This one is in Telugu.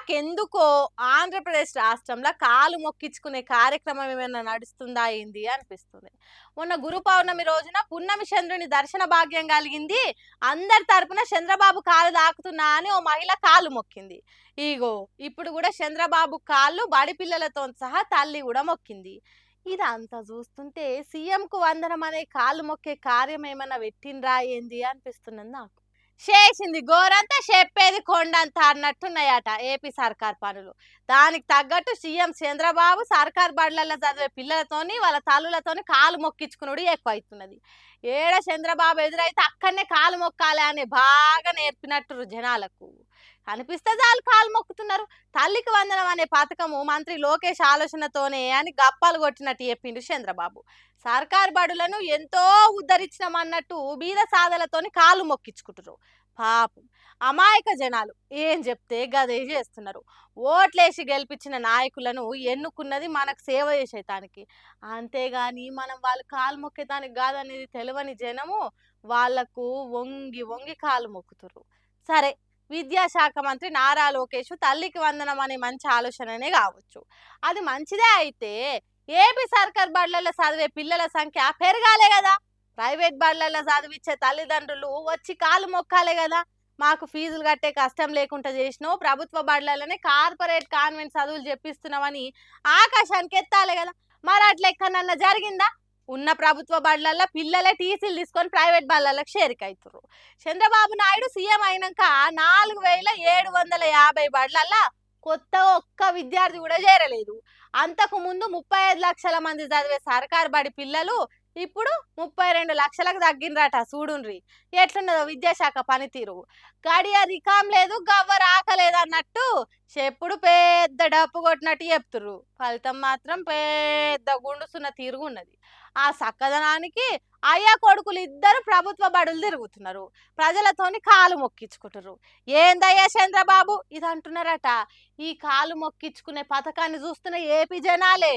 నాకెందుకో ఆంధ్రప్రదేశ్ రాష్ట్రంలో కాలు మొక్కించుకునే కార్యక్రమం ఏమైనా నడుస్తుందా ఏంది అనిపిస్తుంది. మొన్న గురు పౌర్ణమి రోజున పున్నమి చంద్రుని దర్శన భాగ్యం కలిగింది. అందరి తరపున చంద్రబాబు కాలు తాకుతున్నా అని ఓ మహిళ కాలు మొక్కింది. ఇగో ఇప్పుడు కూడా చంద్రబాబు కాళ్ళు బడి పిల్లలతో సహా తల్లి కూడా మొక్కింది. ఇదంతా చూస్తుంటే సీఎంకు వందనం అనే కాళ్ళు మొక్కే కార్యం ఏమన్నా పెట్టిండ్రా ఏంది అనిపిస్తున్నది నాకు. చేసింది గోరంతా చెప్పేది కొండంత అన్నట్టున్నాయట ఏపీ సర్కార్ పనులు. దానికి తగ్గట్టు సీఎం చంద్రబాబు సర్కార్ బడులలో చదివే పిల్లలతోని వాళ్ళ తల్లులతోని కాలు మొక్కించుకునుడు ఎక్కువైతున్నది. ఏడ చంద్రబాబు ఎదురైతే అక్కడనే కాలు మొక్కాలి అని బాగా నేర్పినట్టు జనాలకు కనిపిస్తే చాలు కాలు మొక్కుతున్నారు. తల్లికి వందనం అనే పథకము మంత్రి లోకేష్ ఆలోచనతోనే అని గప్పాలు కొట్టినట్టు చెప్పిండు చంద్రబాబు. సర్కార్ బడులను ఎంతో ఉద్ధరించినామన్నట్టు బీద సాదలతోని కాలు మొక్కించుకుంటున్నారు. పాపం అమాయక జనాలు ఏం చెప్తే గదే చేస్తున్నారు. ఓట్లేసి గెలిపించిన నాయకులను ఎన్నుకున్నది మనకు సేవ చేసేతానికి, అంతేగాని మనం వాళ్ళు కాలు మొక్కేతానికి కాదనేది తెలియని జనము వాళ్లకు వంగి వంగి కాలు మొక్కుతురు. సరే, విద్యాశాఖ మంత్రి నారా లోకేష్ తల్లికి వందనం అనే మంచి ఆలోచననే కావచ్చు. అది మంచిదే. అయితే ఏపీ సర్కార్ బడులలో చదివే పిల్లల సంఖ్య పెరగాలే కదా. ప్రైవేట్ బడులలో చదివించే తల్లిదండ్రులు వచ్చి కాలు మొక్కాలే కదా. మాకు ఫీజులు కట్టే కష్టం లేకుండా చేసినావు, ప్రభుత్వ బడులలోనే కార్పొరేట్ కాన్వెంట్ చదువులు చెప్పిస్తున్నామని ఆకాశానికి ఎత్తాలి కదా. మరి అట్లా ఎక్కడన్నా జరిగిందా? ఉన్న ప్రభుత్వ బడులలో పిల్లలే టీసీలు తీసుకొని ప్రైవేట్ బడులకు చేరికవుతున్నారు. చంద్రబాబు నాయుడు సీఎం అయినాక 4750 బడులల్లో కొత్త ఒక్క విద్యార్థి కూడా చేరలేదు. అంతకు ముందు 35 లక్షల మంది చదివే సర్కార్ బడి పిల్లలు ఇప్పుడు 32 లక్షలకు తగ్గినరట. చూడుండ్రి ఎట్లున్నదో విద్యాశాఖ పనితీరు. గడియ రికాం లేదు, గవ్వర ఆకలేదు అన్నట్టు చెప్పుడు పెద్ద డప్పు కొట్టినట్టు చెప్తుర్రు. ఫలితం మాత్రం పెద్ద గుండుసున్న తీరుగున్నది. ఆ సక్కదనానికి అయ్యా కొడుకులు ఇద్దరు ప్రభుత్వ బడులు తిరుగుతున్నారు, ప్రజలతోని కాలు మొక్కించుకుంటారు. ఏందయ్యా చంద్రబాబు ఇది అంటున్నారట. ఈ కాలు మొక్కించుకునే పథకాన్ని చూస్తున్న ఏపీ జనాలే.